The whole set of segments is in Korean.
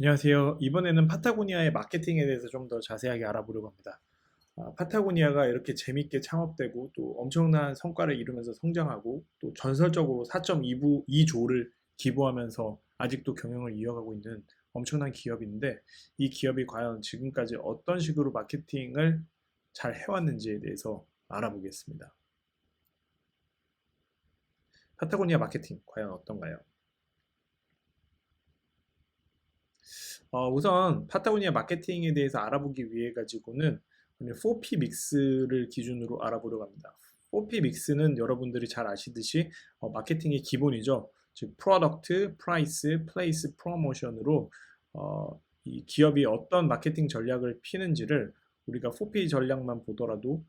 안녕하세요. 이번에는 파타고니아의 마케팅에 대해서 좀 더 자세하게 알아보려고 합니다. 파타고니아가 이렇게 재밌게 창업되고 또 엄청난 성과를 이루면서 성장하고 또 전설적으로 4.2조를 기부하면서 아직도 경영을 이어가고 있는 엄청난 기업인데 이 기업이 과연 지금까지 어떤 식으로 마케팅을 잘 해왔는지에 대해서 알아보겠습니다. 파타고니아 마케팅 과연 어떤가요? 우선 파타고니아 마케팅에 대해서 알아보기 위해 가지고는 4P 믹스를 기준으로 알아보려고 합니다. 4P 믹스는 여러분들이 잘 아시듯이 마케팅의 기본이죠. 즉 프로덕트, 프라이스, 플레이스, 프로모션으로 이 기업이 어떤 마케팅 전략을 피는지를 우리가 4P 전략만 보더라도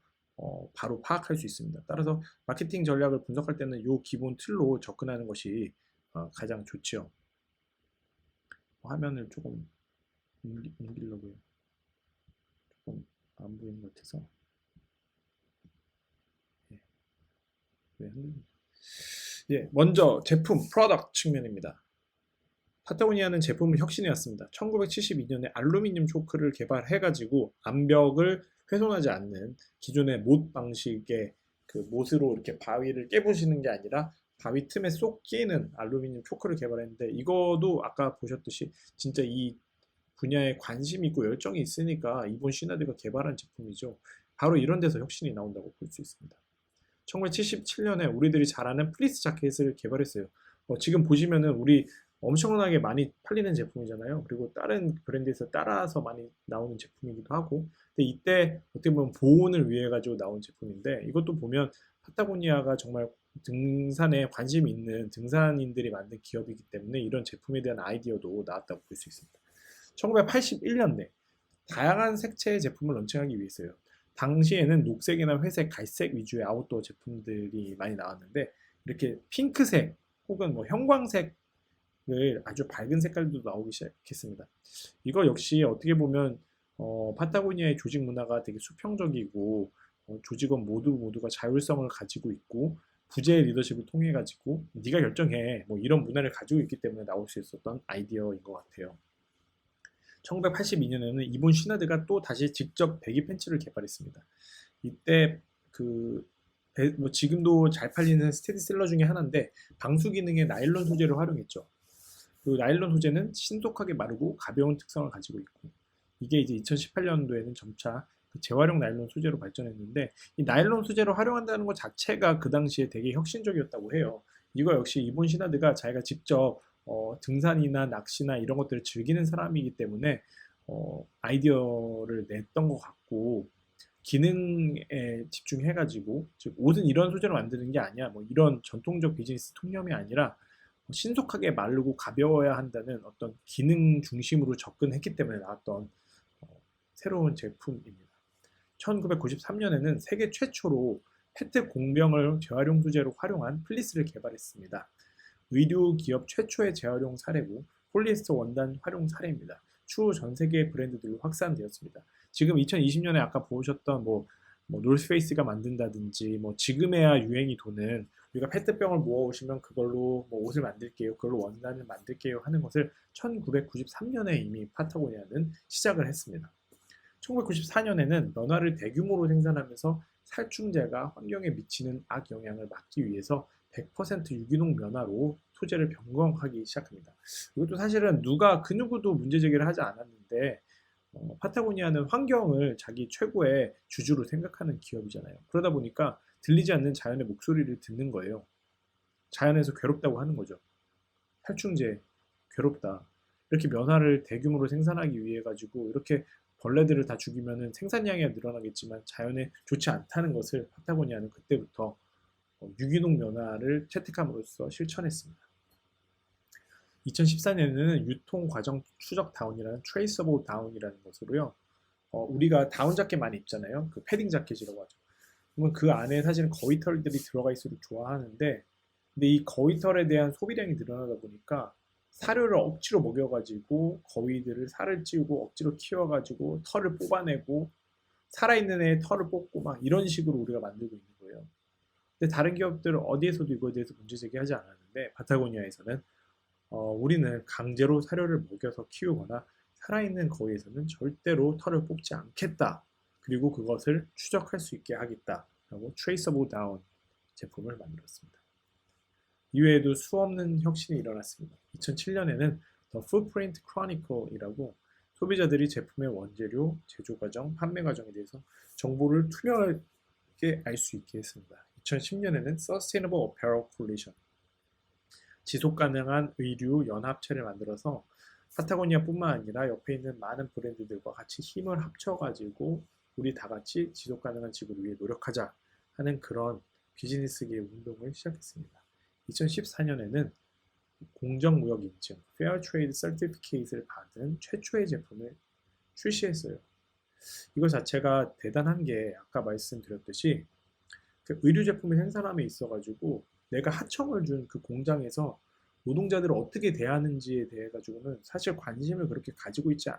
바로 파악할 수 있습니다. 따라서 마케팅 전략을 분석할 때는 이 기본 틀로 접근하는 것이 가장 좋지요. 화면을 조금 옮기려고요. 조금 안 보이는 것 같아서. 예, 왜 흔들리지? 예, 먼저 제품, 프로덕트 측면입니다. 파타고니아는 제품을 혁신해왔습니다. 1972년에 알루미늄 초크를 개발해가지고 암벽을 훼손하지 않는 기존의 못 방식의 그 못으로 이렇게 바위를 깨부시는 게 아니라 바위 틈에 쏙 끼는 알루미늄 초크를 개발했는데 이거도 아까 보셨듯이 진짜 이 분야에 관심이 있고 열정이 있으니까 이본 시나드가 개발한 제품이죠. 바로 이런 데서 혁신이 나온다고 볼 수 있습니다. 1977년에 우리들이 잘 아는 플리스 자켓을 개발했어요. 지금 보시면은 우리 엄청나게 많이 팔리는 제품이잖아요. 그리고 다른 브랜드에서 따라서 많이 나오는 제품이기도 하고. 근데 이때 어떻게 보면 보온을 위해 가지고 나온 제품인데 이것도 보면 파타고니아가 정말 등산에 관심 있는 등산인들이 만든 기업이기 때문에 이런 제품에 대한 아이디어도 나왔다고 볼 수 있습니다. 1981년대 다양한 색채의 제품을 런칭하기 위해서요. 당시에는 녹색이나 회색, 갈색 위주의 아웃도어 제품들이 많이 나왔는데 이렇게 핑크색 혹은 뭐 형광색을 아주 밝은 색깔도 나오기 시작했습니다. 이거 역시 어떻게 보면 파타고니아의 조직 문화가 되게 수평적이고 조직원 모두가 자율성을 가지고 있고 부재의 리더십을 통해 가지고 네가 결정해 뭐 이런 문화를 가지고 있기 때문에 나올 수 있었던 아이디어인 것 같아요. 1982년에는 이본 시나드가 또 다시 직접 배기 팬츠를 개발했습니다. 이때 그 뭐 지금도 잘 팔리는 스테디셀러 중에 하나인데 방수 기능의 나일론 소재를 활용했죠. 그 나일론 소재는 신속하게 마르고 가벼운 특성을 가지고 있고 이게 이제 2018년도에는 점차 그 재활용 나일론 소재로 발전했는데 이 나일론 소재를 활용한다는 것 자체가 그 당시에 되게 혁신적이었다고 해요. 이거 역시 이본 시나드가 자기가 직접 등산이나 낚시나 이런 것들을 즐기는 사람이기 때문에 아이디어를 냈던 것 같고 기능에 집중해가지고 즉 옷은 이런 소재로 만드는 게 아니야 뭐 이런 전통적 비즈니스 통념이 아니라 신속하게 마르고 가벼워야 한다는 어떤 기능 중심으로 접근했기 때문에 나왔던 새로운 제품입니다. 1993년에는 세계 최초로 페트 공병을 재활용 소재로 활용한 플리스를 개발했습니다. 의류 기업 최초의 재활용 사례고 폴리에스터 원단 활용 사례입니다. 추후 전 세계 브랜드들로 확산되었습니다. 지금 2020년에 아까 보셨던 뭐 놀스페이스가 만든다든지 뭐 지금에야 유행이 도는 우리가 페트병을 모아오시면 그걸로 뭐 옷을 만들게요, 그걸로 원단을 만들게요 하는 것을 1993년에 이미 파타고니아는 시작을 했습니다. 1994년에는 면화를 대규모로 생산하면서 살충제가 환경에 미치는 악영향을 막기 위해서 100% 유기농 면화로 소재를 변경하기 시작합니다. 이것도 사실은 누가 그 누구도 문제 제기를 하지 않았는데 파타고니아는 환경을 자기 최고의 주주로 생각하는 기업이잖아요. 그러다 보니까 들리지 않는 자연의 목소리를 듣는 거예요. 자연에서 괴롭다고 하는 거죠. 살충제 괴롭다. 이렇게 면화를 대규모로 생산하기 위해 가지고 이렇게 벌레들을 다 죽이면은 생산량이 늘어나겠지만 자연에 좋지 않다는 것을 파타고니아는 그때부터 유기농 면화를 채택함으로써 실천했습니다. 2014년에는 유통 과정 추적 다운이라는 트레이서블 다운이라는 것으로요. 우리가 다운 자켓 많이 입잖아요. 그 패딩 자켓이라고 하죠. 그러면 그 안에 사실은 거위털들이 들어가 있어도 좋아하는데 근데 이 거위털에 대한 소비량이 늘어나다 보니까 사료를 억지로 먹여가지고 거위들을 살을 찌우고 억지로 키워가지고 털을 뽑아내고 살아있는 애의 털을 뽑고 막 이런 식으로 우리가 만들고 있는 거예요. 근데 다른 기업들은 어디에서도 이거에 대해서 문제 제기하지 않았는데 파타고니아에서는 우리는 강제로 사료를 먹여서 키우거나 살아있는 거위에서는 절대로 털을 뽑지 않겠다. 그리고 그것을 추적할 수 있게 하겠다. 라고 Traceable Down 제품을 만들었습니다. 이외에도 수없는 혁신이 일어났습니다. 2007년에는 The Footprint Chronicle이라고 소비자들이 제품의 원재료, 제조 과정, 판매 과정에 대해서 정보를 투명하게 알 수 있게 했습니다. 2010년에는 Sustainable Apparel Coalition, 지속 가능한 의류 연합체를 만들어서 파타고니아뿐만 아니라 옆에 있는 많은 브랜드들과 같이 힘을 합쳐가지고 우리 다 같이 지속 가능한 지구를 위해 노력하자 하는 그런 비즈니스계의 운동을 시작했습니다. 2014년에는 공정무역 인증 Fair Trade Certificate를 받은 최초의 제품을 출시했어요. 이거 자체가 대단한 게 아까 말씀드렸듯이 그 의류 제품의 생산함에 있어가지고 내가 하청을 준 그 공장에서 노동자들을 어떻게 대하는지에 대해 가지고는 사실 관심을 그렇게 가지고 있지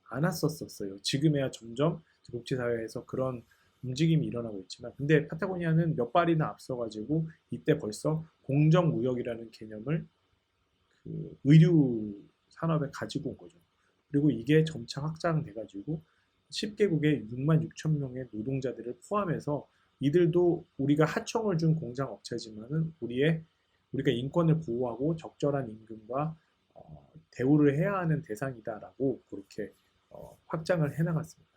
않았었어요. 지금에야 점점 국제사회에서 그런 움직임이 일어나고 있지만, 근데 파타고니아는 몇 발이나 앞서가지고 이때 벌써 공정무역이라는 개념을 그 의류 산업에 가지고 온 거죠. 그리고 이게 점차 확장돼가지고 10개국의 6만 6천 명의 노동자들을 포함해서 이들도 우리가 하청을 준 공장 업체지만은 우리가 인권을 보호하고 적절한 임금과 대우를 해야 하는 대상이다라고 그렇게 확장을 해나갔습니다.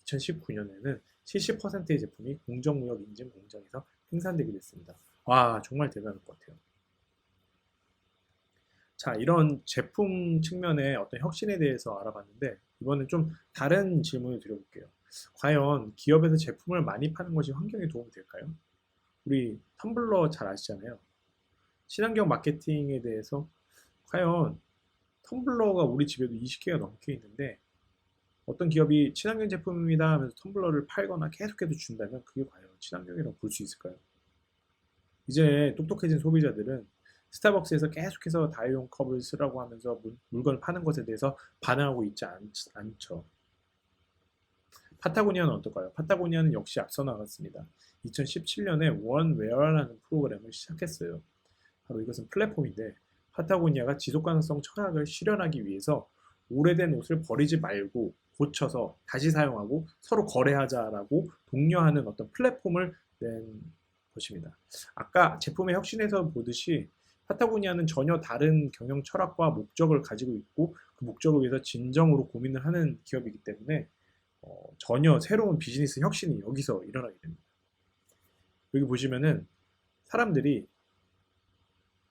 2019년에는 70%의 제품이 공정무역 인증 공장에서 생산되게 됐습니다. 와, 정말 대단할 것 같아요. 자, 이런 제품 측면의 어떤 혁신에 대해서 알아봤는데 이번엔 좀 다른 질문을 드려볼게요. 과연 기업에서 제품을 많이 파는 것이 환경에 도움이 될까요? 우리 텀블러 잘 아시잖아요. 친환경 마케팅에 대해서 과연 텀블러가 우리 집에도 20개가 넘게 있는데 어떤 기업이 친환경 제품입니다 하면서 텀블러를 팔거나 계속해서 준다면 그게 과연 친환경이라고 볼 수 있을까요? 이제 똑똑해진 소비자들은 스타벅스에서 계속해서 다이용 컵을 쓰라고 하면서 물건을 파는 것에 대해서 반응하고 있지 않죠. 파타고니아는 어떨까요? 파타고니아는 역시 앞서 나갔습니다. 2017년에 원웨어라는 프로그램을 시작했어요. 바로 이것은 플랫폼인데 파타고니아가 지속가능성 철학을 실현하기 위해서 오래된 옷을 버리지 말고 고쳐서 다시 사용하고 서로 거래하자라고 독려하는 어떤 플랫폼을 낸 것입니다. 아까 제품의 혁신에서 보듯이 파타고니아는 전혀 다른 경영 철학과 목적을 가지고 있고 그 목적을 위해서 진정으로 고민을 하는 기업이기 때문에 전혀 새로운 비즈니스 혁신이 여기서 일어나게 됩니다. 여기 보시면은 사람들이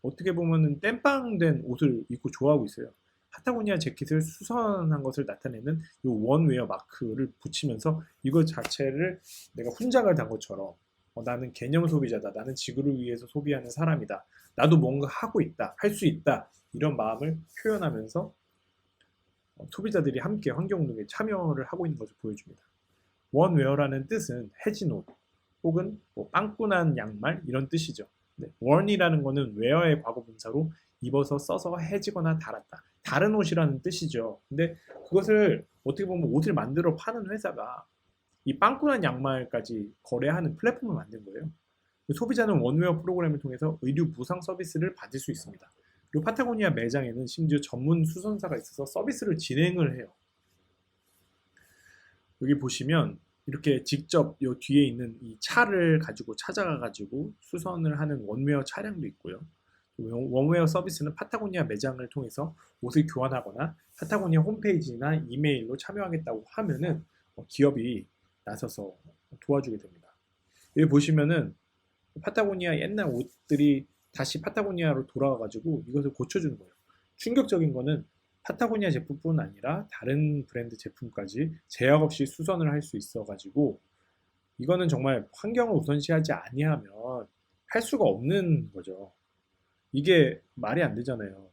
어떻게 보면은 땜빵된 옷을 입고 좋아하고 있어요. 파타고니아 재킷을 수선한 것을 나타내는 이 원웨어 마크를 붙이면서 이것 자체를 내가 훈장을 단 것처럼 나는 개념 소비자다. 나는 지구를 위해서 소비하는 사람이다. 나도 뭔가 하고 있다. 할 수 있다. 이런 마음을 표현하면서 소비자들이 함께 환경운동에 참여를 하고 있는 것을 보여줍니다. 원웨어라는 뜻은 해진 옷 혹은 뭐 빵꾸난 양말 이런 뜻이죠. 네, worn이라는 거는 wear의 과거 분사로 입어서 써서 해지거나 달았다. 다른 옷이라는 뜻이죠. 근데 그것을 어떻게 보면 옷을 만들어 파는 회사가 이 빵꾸난 양말까지 거래하는 플랫폼을 만든 거예요. 소비자는 원웨어 프로그램을 통해서 의류 보상 서비스를 받을 수 있습니다. 그리고 파타고니아 매장에는 심지어 전문 수선사가 있어서 서비스를 진행을 해요. 여기 보시면 이렇게 직접 요 뒤에 있는 이 차를 가지고 찾아가 가지고 수선을 하는 원웨어 차량도 있고요. 원웨어 서비스는 파타고니아 매장을 통해서 옷을 교환하거나 파타고니아 홈페이지나 이메일로 참여하겠다고 하면은 기업이 나서서 도와주게 됩니다. 여기 보시면은 파타고니아 옛날 옷들이 다시 파타고니아로 돌아와 가지고 이것을 고쳐주는 거예요. 충격적인 거는 파타고니아 제품뿐 아니라 다른 브랜드 제품까지 제약 없이 수선을 할 수 있어 가지고 이거는 정말 환경을 우선시하지 아니하면 할 수가 없는 거죠. 이게 말이 안 되잖아요.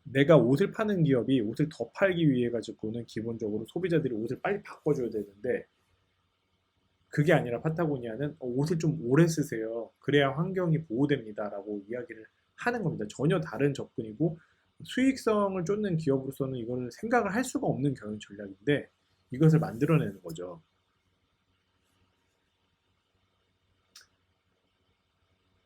내가 옷을 파는 기업이 옷을 더 팔기 위해 가지고는 기본적으로 소비자들이 옷을 빨리 바꿔줘야 되는데 그게 아니라 파타고니아는 옷을 좀 오래 쓰세요. 그래야 환경이 보호됩니다라고 이야기를 하는 겁니다. 전혀 다른 접근이고 수익성을 쫓는 기업으로서는 이거는 생각을 할 수가 없는 경영 전략인데 이것을 만들어내는 거죠.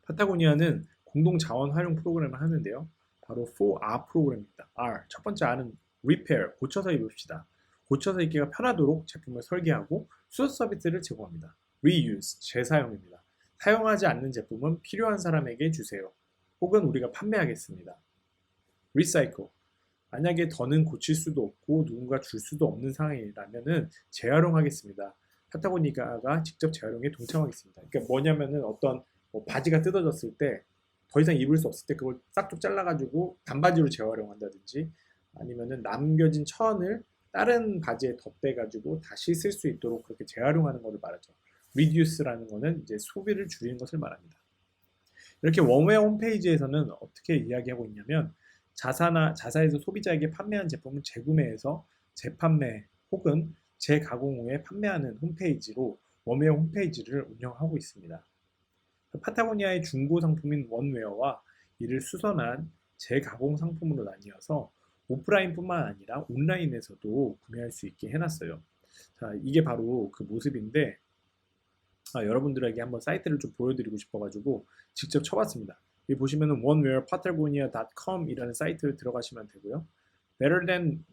파타고니아는 공동 자원 활용 프로그램을 하는데요. 바로 4R 프로그램입니다. R. 첫 번째 R은 repair, 고쳐서 입읍시다. 고쳐서 입기가 편하도록 제품을 설계하고 수소 서비스를 제공합니다. reuse, 재사용입니다. 사용하지 않는 제품은 필요한 사람에게 주세요. 혹은 우리가 판매하겠습니다. recycle, 만약에 더는 고칠 수도 없고 누군가 줄 수도 없는 상황이라면 재활용하겠습니다. 파타고니아가 직접 재활용에 동참하겠습니다. 그러니까 뭐냐면은 어떤 바지가 뜯어졌을 때 더 이상 입을 수 없을 때 그걸 싹둑 잘라가지고 반바지로 재활용한다든지 아니면은 남겨진 천을 다른 바지에 덧대가지고 다시 쓸 수 있도록 그렇게 재활용하는 것을 말하죠. reduce라는 거는 이제 소비를 줄이는 것을 말합니다. 이렇게 웜웨어 홈페이지에서는 어떻게 이야기하고 있냐면 자사에서 소비자에게 판매한 제품을 재구매해서 재판매 혹은 재가공 후에 판매하는 홈페이지로 웜웨어 홈페이지를 운영하고 있습니다. 파타고니아의 중고 상품인 웜웨어와 이를 수선한 재가공 상품으로 나뉘어서 오프라인뿐만 아니라 온라인에서도 구매할 수 있게 해놨어요. 자, 이게 바로 그 모습인데 여러분들에게 한번 사이트를 좀 보여드리고 싶어가지고 직접 쳐봤습니다. 여기 보시면은 onewearpatagonia.com 이라는 사이트를 들어가시면 되고요. better than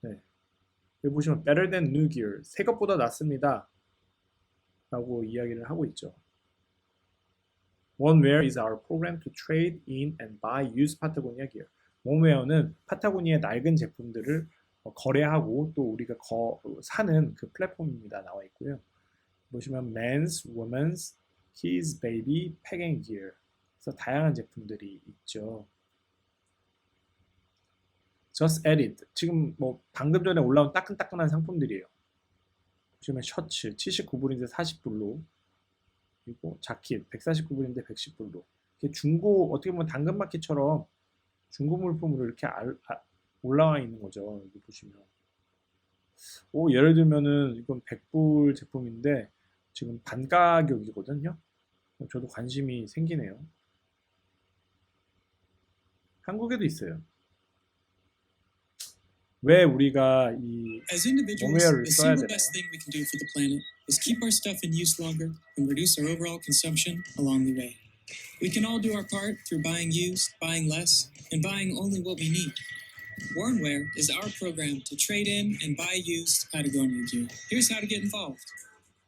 네. 여기 보시면 better than new gear, 새 것보다 낫습니다 라고 이야기를 하고 있죠. Onewear is our program to trade in and buy used Patagonia gear. Onewear는 파타고니아의 낡은 제품들을 거래하고 또 우리가 사는 그 플랫폼입니다. 나와 있고요. 보시면 men's, women's, kids, baby, pack and gear. 그래서 다양한 제품들이 있죠. Just added. 지금 뭐 방금 전에 올라온 따끈따끈한 상품들이에요. 보시면 셔츠 79불인데 40불로, 그리고 자켓 149불인데 110불로. 중고, 어떻게 보면 당근마켓처럼 중고 물품으로 이렇게 올라와 있는 거죠. 여기 보시면. 예를 들면은 이건 100불 제품인데 지금 반가격이거든요. 저도 관심이 생기네요. 한국에도 있어요. 왜 우리가 이 웜웨어를 써야 되나요? is keep our stuff in use longer and reduce our overall consumption along the way. We can all do our part through buying used, buying less, and buying only what we need. Warnwear is our program to trade in and buy used Patagonia gear. Here's how to get involved.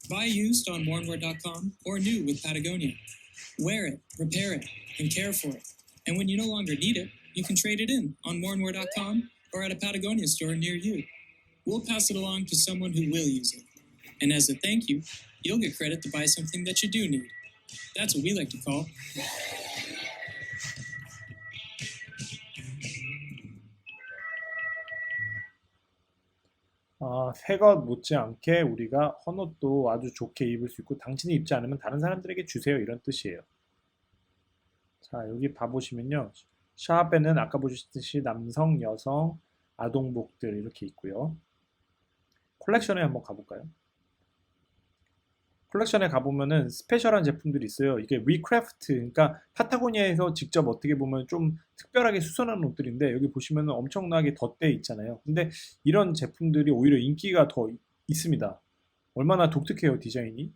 Buy used on warnwear.com or new with Patagonia. Wear it, repair it, and care for it. And when you no longer need it, you can trade it in on warnwear.com or at a Patagonia store near you. We'll pass it along to someone who will use it. And as a thank you, you'll get credit to buy something that you do need. That's what we like to call 새것 못지않게 우리가 헌옷도 아주 좋게 입을 수 있고 당신이 입지 않으면 다른 사람들에게 주세요, 이런 뜻이에요. 자, 여기 봐보시면요. 샵에는 아까 보셨듯이 남성, 여성, 아동복들 이렇게 있고요. 콜렉션에 한번 가볼까요? 콜렉션에 가보면은 스페셜한 제품들이 있어요. 이게 리크래프트, 그러니까 파타고니아에서 직접 어떻게 보면 좀 특별하게 수선한 옷들인데 여기 보시면은 엄청나게 덧대 있잖아요. 근데 이런 제품들이 오히려 인기가 더 있습니다. 얼마나 독특해요, 디자인이.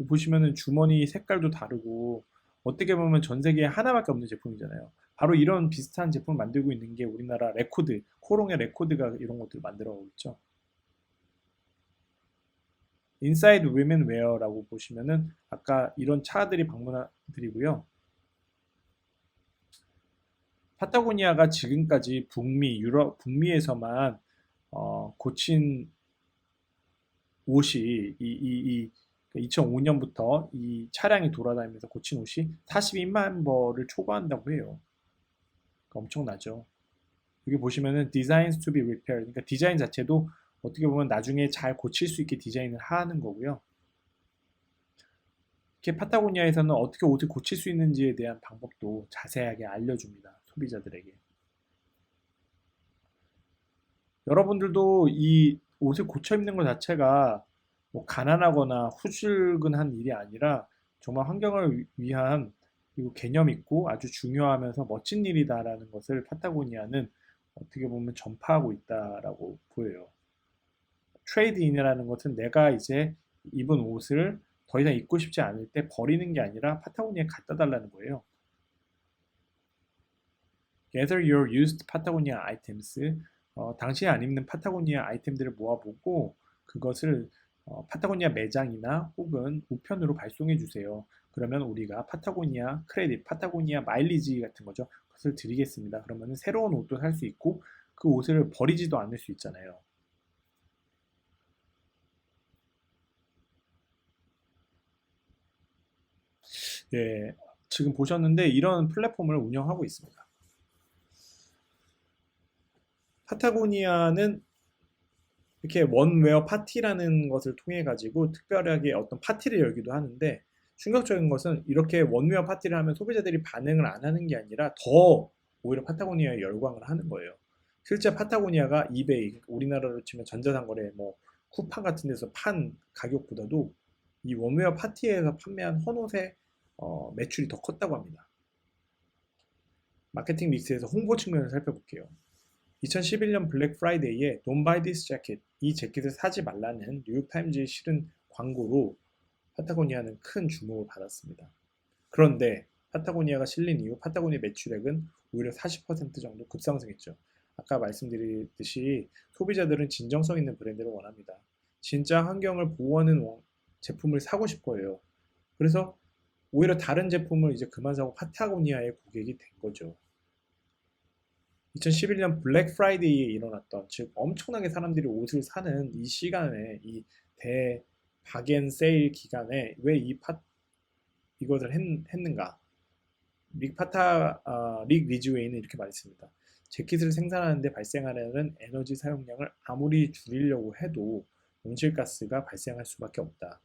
보시면은 주머니 색깔도 다르고 어떻게 보면 전 세계에 하나밖에 없는 제품이잖아요. 바로 이런 비슷한 제품을 만들고 있는 게 우리나라 레코드, 코롱의 레코드가 이런 것들을 만들어가고 있죠. 인사이드 위멘 웨어라고 보시면은 아까 이런 차들이 방문들이고요. 파타고니아가 지금까지 북미, 유럽, 북미에서만 고친 옷이 2005년부터 이 차량이 돌아다니면서 고친 옷이 42만 벌을 초과한다고 해요. 그러니까 엄청나죠. 여기 보시면은 Designs to be repaired. 그러니까 디자인 자체도 어떻게 보면 나중에 잘 고칠 수 있게 디자인을 하는 거고요. 이렇게 파타고니아에서는 어떻게 옷을 고칠 수 있는지에 대한 방법도 자세하게 알려줍니다. 소비자들에게. 여러분들도 이 옷을 고쳐 입는 것 자체가 뭐 가난하거나 후줄근한 일이 아니라 정말 환경을 위한 그리고 개념 있고 아주 중요하면서 멋진 일이다라는 것을 파타고니아는 어떻게 보면 전파하고 있다라고 보여요. 트레이드인이라는 것은 내가 이제 입은 옷을 더 이상 입고 싶지 않을 때 버리는 게 아니라 파타고니아에 갖다 달라는 거예요. Gather your used Patagonia items. 당신이 안 입는 파타고니아 아이템들을 모아보고 그것을 파타고니아 매장이나 혹은 우편으로 발송해 주세요. 그러면 우리가 파타고니아 크레딧, 파타고니아 마일리지 같은 거죠. 그것을 드리겠습니다. 그러면 새로운 옷도 살 수 있고 그 옷을 버리지도 않을 수 있잖아요. 예, 지금 보셨는데 이런 플랫폼을 운영하고 있습니다. 파타고니아는 이렇게 원웨어 파티라는 것을 통해 가지고 특별하게 어떤 파티를 열기도 하는데 충격적인 것은 이렇게 원웨어 파티를 하면 소비자들이 반응을 안 하는 게 아니라 더 오히려 파타고니아에 열광을 하는 거예요. 실제 파타고니아가 이베이, 우리나라로 치면 전자상거래, 뭐 쿠팡 같은 데서 판 가격보다도 이 원웨어 파티에서 판매한 헌옷의 매출이 더 컸다고 합니다. 마케팅 믹스에서 홍보 측면을 살펴볼게요. 2011년 블랙 프라이데이에 Don't buy this jacket, 이 재킷을 사지 말라는 뉴욕타임즈에 실은 광고로 파타고니아는 큰 주목을 받았습니다. 그런데 파타고니아가 실린 이후 파타고니아 매출액은 오히려 40% 정도 급상승했죠. 아까 말씀드렸듯이 소비자들은 진정성 있는 브랜드를 원합니다. 진짜 환경을 보호하는 제품을 사고 싶어해요. 그래서 오히려 다른 제품을 이제 그만 사고 파타고니아의 고객이 된 거죠. 2011년 블랙 프라이데이에 일어났던, 즉 엄청나게 사람들이 옷을 사는 이 시간에, 이 대 박앤 세일 기간에 왜 이것을 했는가? 릭 리즈웨이는 이렇게 말했습니다. 재킷을 생산하는데 발생하는 에너지 사용량을 아무리 줄이려고 해도 온실가스가 발생할 수밖에 없다.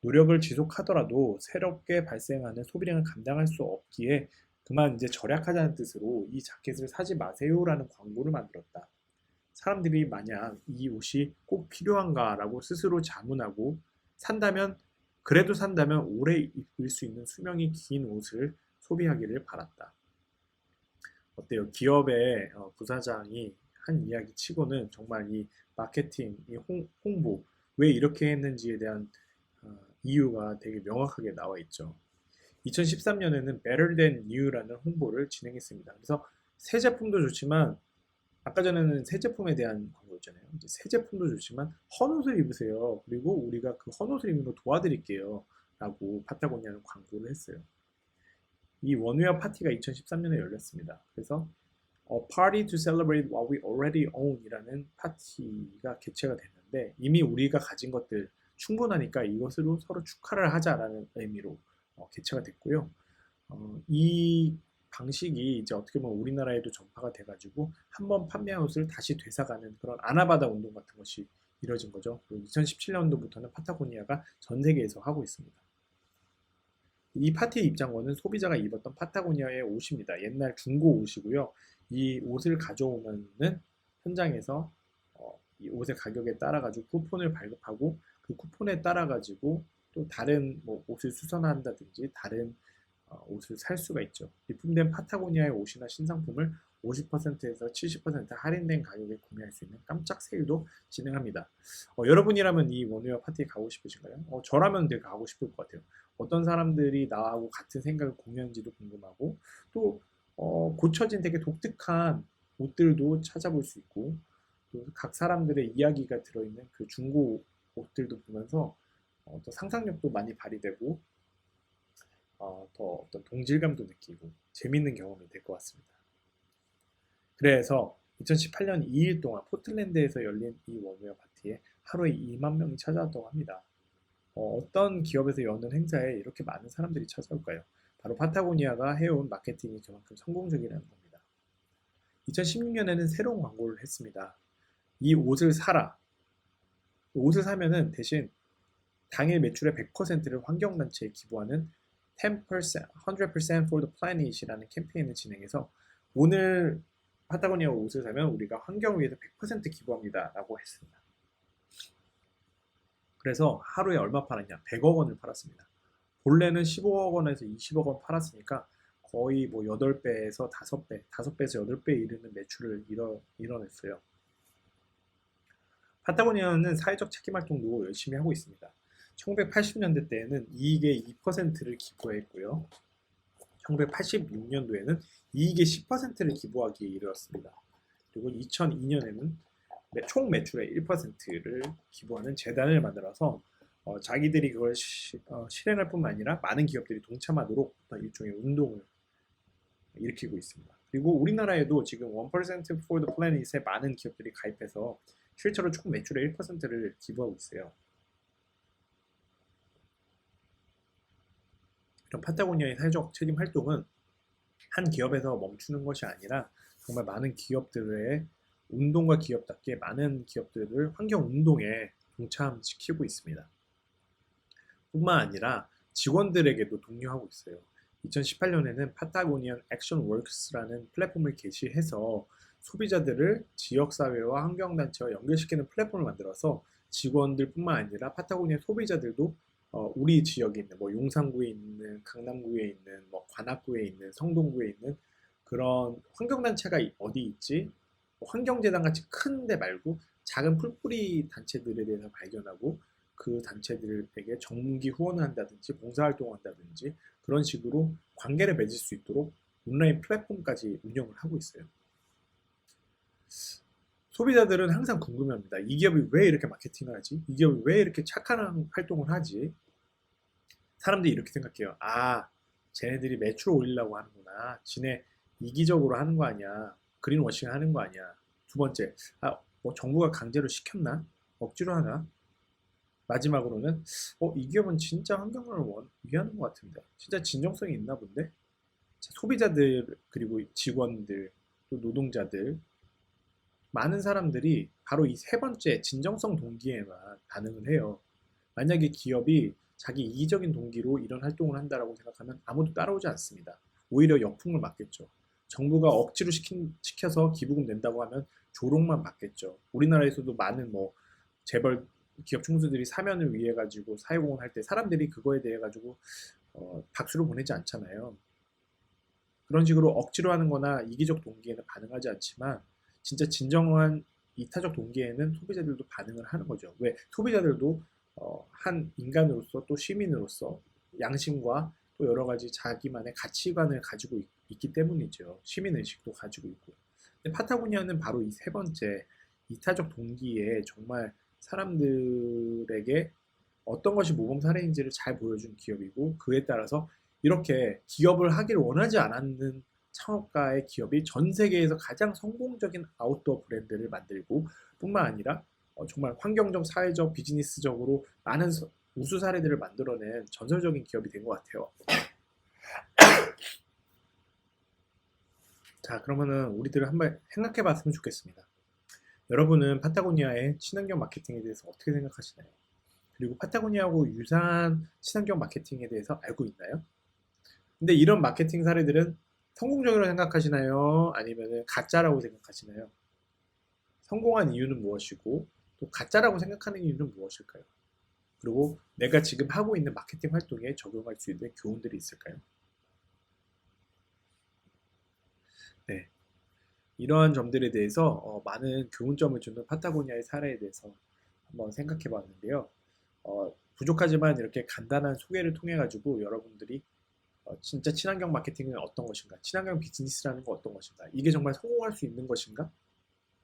노력을 지속하더라도 새롭게 발생하는 소비량을 감당할 수 없기에 그만 이제 절약하자는 뜻으로 이 자켓을 사지 마세요라는 광고를 만들었다. 사람들이 만약 이 옷이 꼭 필요한가라고 스스로 자문하고 그래도 산다면 오래 입을 수 있는 수명이 긴 옷을 소비하기를 바랐다. 어때요? 기업의 부사장이 한 이야기 치고는 정말 이 마케팅, 이 홍보, 왜 이렇게 했는지에 대한 이유가 되게 명확하게 나와 있죠. 2013년에는 Better Than New라는 홍보를 진행했습니다. 그래서 새 제품도 좋지만 아까 전에는 새 제품에 대한 광고였잖아요. 이제 새 제품도 좋지만 헌옷을 입으세요. 그리고 우리가 그 헌옷을 입는 거 도와드릴게요. 라고 파타고니아는 광고를 했어요. 이 원웨어 파티가 2013년에 열렸습니다. 그래서 A Party to Celebrate What We Already Own 이라는 파티가 개최가 됐는데 이미 우리가 가진 것들 충분하니까 이것으로 서로 축하를 하자라는 의미로 개최가 됐고요. 이 방식이 이제 어떻게 보면 우리나라에도 전파가 돼가지고 한번 판매한 옷을 다시 되사가는 그런 아나바다 운동 같은 것이 이뤄진 거죠. 그리고 2017년도부터는 파타고니아가 전 세계에서 하고 있습니다. 이 파티의 입장권은 소비자가 입었던 파타고니아의 옷입니다. 옛날 중고 옷이고요. 이 옷을 가져오면은 현장에서 이 옷의 가격에 따라 가지고 쿠폰을 발급하고 그 쿠폰에 따라 가지고 또 다른 뭐 옷을 수선한다든지 다른 옷을 살 수가 있죠. 리품된 파타고니아의 옷이나 신상품을 50%에서 70% 할인된 가격에 구매할 수 있는 깜짝 세일도 진행합니다. 여러분이라면 이 원웨어 파티에 가고 싶으신가요? 저라면 되게 가고 싶을 것 같아요. 어떤 사람들이 나하고 같은 생각을 공유하는지도 궁금하고 또 고쳐진 되게 독특한 옷들도 찾아볼 수 있고 또 각 사람들의 이야기가 들어있는 그 중고 옷들도 보면서 또 상상력도 많이 발휘되고 더 어떤 동질감도 느끼고 재밌는 경험이 될 것 같습니다. 그래서 2018년 2일 동안 포틀랜드에서 열린 이 원웨어 파티에 하루에 2만 명이 찾아왔다고 합니다. 어떤 기업에서 여는 행사에 이렇게 많은 사람들이 찾아올까요? 바로 파타고니아가 해온 마케팅이 그만큼 성공적이라는 겁니다. 2016년에는 새로운 광고를 했습니다. 이 옷을 사라. 옷을 사면은 대신 당일 매출의 100%를 환경단체에 기부하는 10%, 100% for the planet이라는 캠페인을 진행해서 오늘 파타고니아 옷을 사면 우리가 환경을 위해서 100% 기부합니다 라고 했습니다. 그래서 하루에 얼마 팔았냐? 100억 원을 팔았습니다. 본래는 15억 원에서 20억 원 팔았으니까 거의 뭐 8배에서 5배, 5배에서 8배에 이르는 매출을 이뤄냈어요. 파타고니아는 사회적 책임 활동도 열심히 하고 있습니다. 1980년대 때에는 이익의 2%를 기부했고요. 1986년도에는 이익의 10%를 기부하기에 이르렀습니다. 그리고 2002년에는 총 매출의 1%를 기부하는 재단을 만들어서 자기들이 그걸 실행할 뿐만 아니라 많은 기업들이 동참하도록 어떤 일종의 운동을 일으키고 있습니다. 그리고 우리나라에도 지금 1% for the planet에 많은 기업들이 가입해서 실제로 총 매출의 1%를 기부하고 있어요. 이런 파타고니아의 사회적 책임 활동은 한 기업에서 멈추는 것이 아니라 정말 많은 기업들의 운동과 기업답게 많은 기업들을 환경 운동에 동참시키고 있습니다. 뿐만 아니라 직원들에게도 독려하고 있어요. 2018년에는 파타고니안 액션 워크스라는 플랫폼을 개시해서 소비자들을 지역사회와 환경단체와 연결시키는 플랫폼을 만들어서 직원들뿐만 아니라 파타고니아 소비자들도 우리 지역에 있는 뭐 용산구에 있는 강남구에 있는 뭐 관악구에 있는 성동구에 있는 그런 환경단체가 어디 있지? 환경재단 같이 큰 데 말고 작은 풀뿌리 단체들에 대해서 발견하고 그 단체들에게 정기 후원을 한다든지 봉사활동을 한다든지 그런 식으로 관계를 맺을 수 있도록 온라인 플랫폼까지 운영을 하고 있어요. 소비자들은 항상 궁금해합니다. 이 기업이 왜 이렇게 마케팅을 하지? 이 기업이 왜 이렇게 착한 활동을 하지? 사람들이 이렇게 생각해요. 아, 쟤네들이 매출 올리려고 하는구나. 지네 이기적으로 하는 거 아니야. 그린워싱 하는 거 아니야. 두 번째, 뭐 정부가 강제로 시켰나? 억지로 하나? 마지막으로는 이 기업은 진짜 환경을 위하는 것 같은데 진짜 진정성이 있나 본데 소비자들 그리고 직원들 또 노동자들 많은 사람들이 바로 이 세 번째 진정성 동기에만 반응을 해요. 만약에 기업이 자기 이기적인 동기로 이런 활동을 한다라고 생각하면 아무도 따라오지 않습니다. 오히려 역풍을 맞겠죠. 정부가 억지로 시켜서 기부금 낸다고 하면 조롱만 받겠죠. 우리나라에서도 많은 뭐 재벌 기업 총수들이 사면을 위해 가지고 사회공헌 할 때 사람들이 그거에 대해 가지고 박수를 보내지 않잖아요. 그런 식으로 억지로 하는 거나 이기적 동기에는 반응하지 않지만 진짜 진정한 이타적 동기에는 소비자들도 반응을 하는 거죠. 왜? 소비자들도 한 인간으로서 또 시민으로서 양심과 또 여러 가지 자기만의 가치관을 가지고 있기 때문이죠. 시민의식도 가지고 있고요. 근데 파타고니아는 바로 이 세 번째 이타적 동기에 정말 사람들에게 어떤 것이 모범 사례인지를 잘 보여준 기업이고 그에 따라서 이렇게 기업을 하기를 원하지 않았는 창업가의 기업이 전 세계에서 가장 성공적인 아웃도어 브랜드를 만들고 뿐만 아니라 정말 환경적, 사회적, 비즈니스적으로 많은 우수 사례들을 만들어낸 전설적인 기업이 된 것 같아요. 자, 그러면은 우리들 한번 생각해 봤으면 좋겠습니다. 여러분은 파타고니아의 친환경 마케팅에 대해서 어떻게 생각하시나요? 그리고 파타고니아하고 유사한 친환경 마케팅에 대해서 알고 있나요? 근데 이런 마케팅 사례들은 성공적이라고 생각하시나요? 아니면 가짜라고 생각하시나요? 성공한 이유는 무엇이고 또 가짜라고 생각하는 이유는 무엇일까요? 그리고 내가 지금 하고 있는 마케팅 활동에 적용할 수 있는 교훈들이 있을까요? 네, 이러한 점들에 대해서 많은 교훈점을 주는 파타고니아의 사례에 대해서 한번 생각해 봤는데요. 부족하지만 이렇게 간단한 소개를 통해 가지고 여러분들이 진짜 친환경 마케팅은 어떤 것인가, 친환경 비즈니스라는 건 어떤 것인가, 이게 정말 성공할 수 있는 것인가,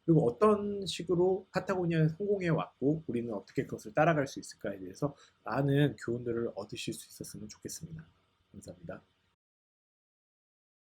그리고 어떤 식으로 파타고니아는 성공해 왔고 우리는 어떻게 그것을 따라갈 수 있을까에 대해서 많은 교훈들을 얻으실 수 있었으면 좋겠습니다. 감사합니다.